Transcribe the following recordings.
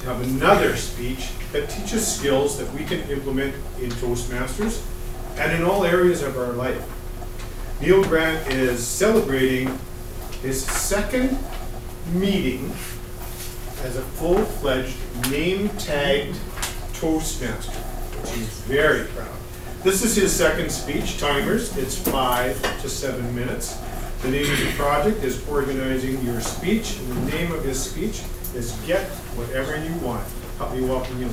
to have another speech that teaches skills that we can implement in Toastmasters and in all areas of our life. Neil Grant is celebrating his second meeting as a full-fledged name-tagged Toastmaster, which he's very proud. This is his second speech. Timers, it's 5 to 7 minutes. The name of the project is Organizing Your Speech, and the name of his speech is Get Whatever You Want. Help me welcome you.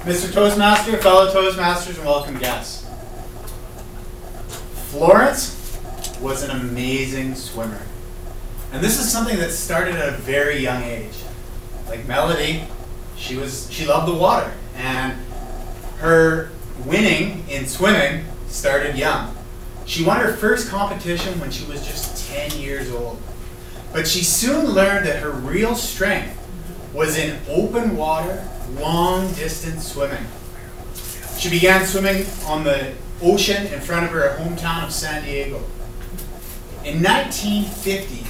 Mr. Toastmaster, fellow Toastmasters, and welcome guests. Florence was an amazing swimmer. And this is something that started at a very young age. Like Melody, she loved the water, and her winning in swimming started young. She won her first competition when she was just 10 years old. But she soon learned that her real strength was in open water, long distance swimming. She began swimming on the ocean in front of her hometown of San Diego. In 1950,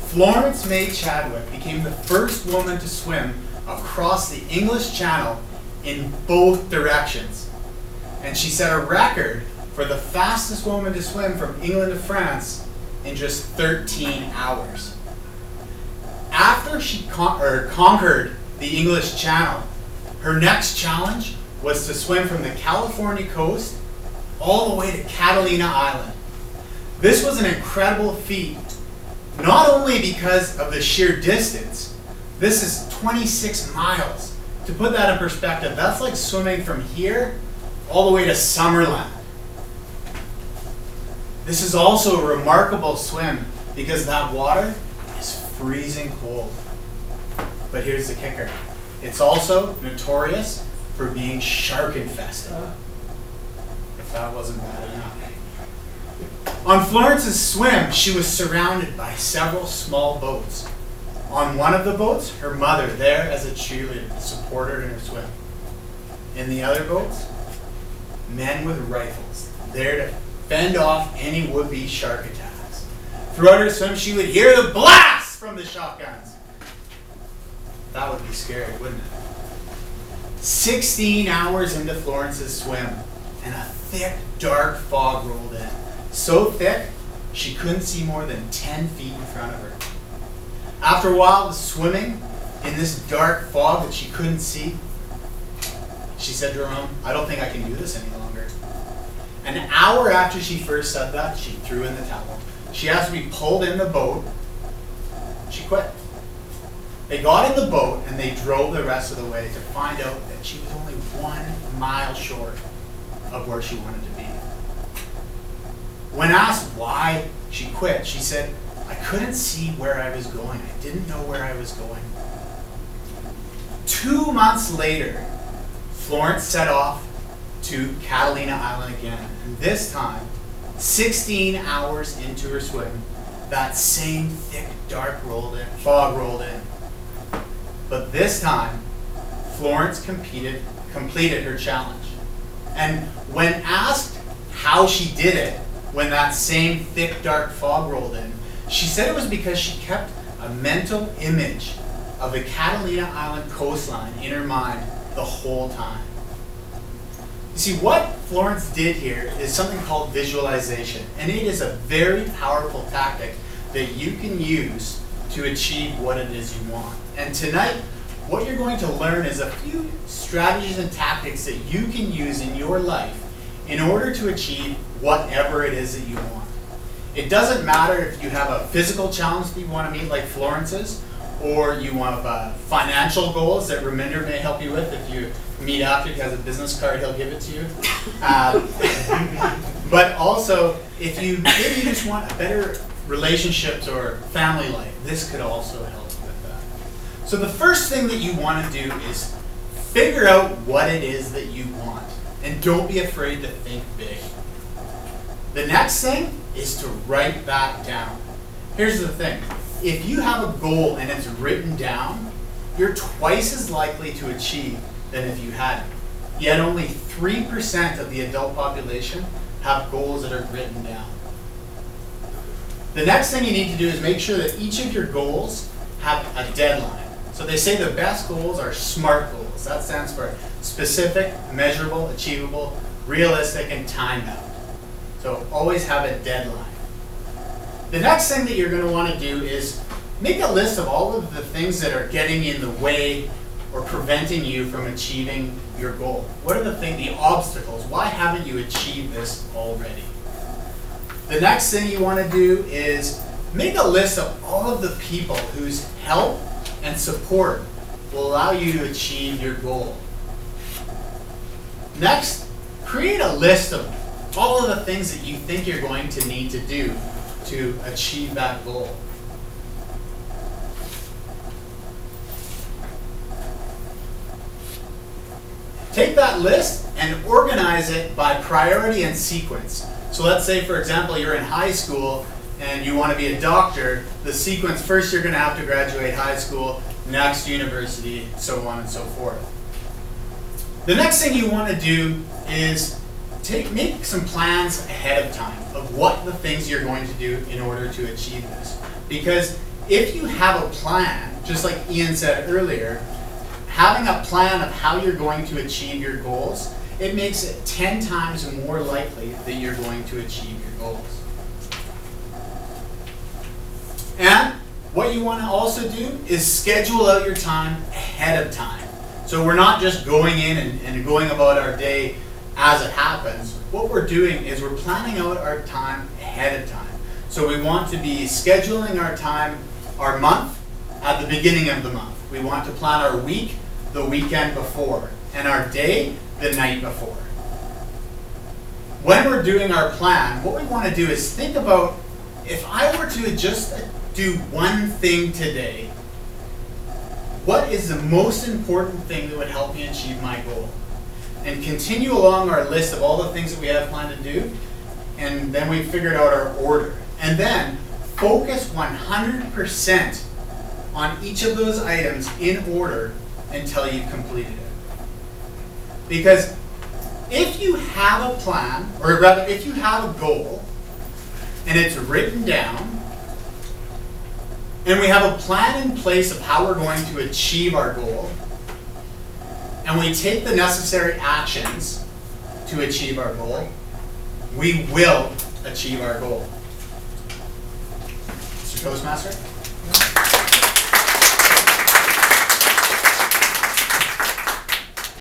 Florence May Chadwick became the first woman to swim across the English Channel in both directions. And she set a record for the fastest woman to swim from England to France in just 13 hours. After she conquered the English Channel, her next challenge was to swim from the California coast all the way to Catalina Island. This was an incredible feat, not only because of the sheer distance. This is 26 miles. To put that in perspective, that's like swimming from here all the way to Summerland. This is also a remarkable swim because that water is freezing cold. But here's the kicker. It's also notorious for being shark infested. If that wasn't bad enough. On Florence's swim, she was surrounded by several small boats. On one of the boats, her mother there as a cheerleader to support her in her swim. In the other boats, men with rifles there to fend off any would-be shark attacks. Throughout her swim, she would hear the blasts from the shotguns. That would be scary, wouldn't it? 16 hours into Florence's swim, and a thick, dark fog rolled in. So thick, she couldn't see more than 10 feet in front of her. After a while of swimming in this dark fog that she couldn't see, she said to her mom, "I don't think I can do this any longer." An hour after she first said that, she threw in the towel. She asked to be pulled in the boat. She quit. They got in the boat and they drove the rest of the way to find out that she was only 1 mile short of where she wanted to be. When asked why she quit, she said, "I couldn't see where I was going. I didn't know where I was going." 2 months later, Florence set off to Catalina Island again. And this time, 16 hours into her swim, that same thick, dark fog rolled in. But this time, Florence completed her challenge. And when asked how she did it, when that same thick, dark fog rolled in, she said it was because she kept a mental image of the Catalina Island coastline in her mind the whole time. You see, what Florence did here is something called visualization, and it is a very powerful tactic that you can use to achieve what it is you want. And tonight, what you're going to learn is a few strategies and tactics that you can use in your life in order to achieve whatever it is that you want. It doesn't matter if you have a physical challenge that you want to meet like Florence's, or you want financial goals that Raminder may help you with. If you meet after, he has a business card, he'll give it to you. But also, if you maybe you just want a better relationships or family life, this could also help with that. So the first thing that you want to do is figure out what it is that you want. And don't be afraid to think big. The next thing is to write that down. Here's the thing. If you have a goal and it's written down, you're twice as likely to achieve than if you hadn't. yet only 3% of the adult population have goals that are written down. The next thing you need to do is make sure that each of your goals have a deadline. So they say the best goals are SMART goals. That stands for specific, measurable, achievable, realistic, and time-bound. So always have a deadline. The next thing that you're going to want to do is make a list of all of the things that are getting in the way or preventing you from achieving your goal. What are the obstacles? Why haven't you achieved this already? The next thing you want to do is make a list of all of the people whose help and support will allow you to achieve your goal. Next, create a list of all of the things that you think you're going to need to do to achieve that goal. Take that list and organize it by priority and sequence. So let's say, for example, you're in high school and you want to be a doctor. The sequence, first you're going to have to graduate high school, next university, so on and so forth. The next thing you want to do is make some plans ahead of time of what the things you're going to do in order to achieve this. Because if you have a plan, just like Ian said earlier, having a plan of how you're going to achieve your goals, it makes it 10 times more likely that you're going to achieve your goals. And what you want to also do is schedule out your time ahead of time. So we're not just going in and going about our day as it happens. What we're doing is we're planning out our time ahead of time. So we want to be scheduling our time, our month, at the beginning of the month. We want to plan our week the weekend before, and our day the night before. When we're doing our plan, what we want to do is think about, if I were to just do one thing today, what is the most important thing that would help me achieve my goal? And continue along our list of all the things that we have planned to do, and then we figured out our order. And then focus 100% on each of those items in order until you've completed it. Because if you have a plan, or rather if you have a goal, and it's written down, and we have a plan in place of how we're going to achieve our goal, and we take the necessary actions to achieve our goal, we will achieve our goal. Mr. Toastmaster?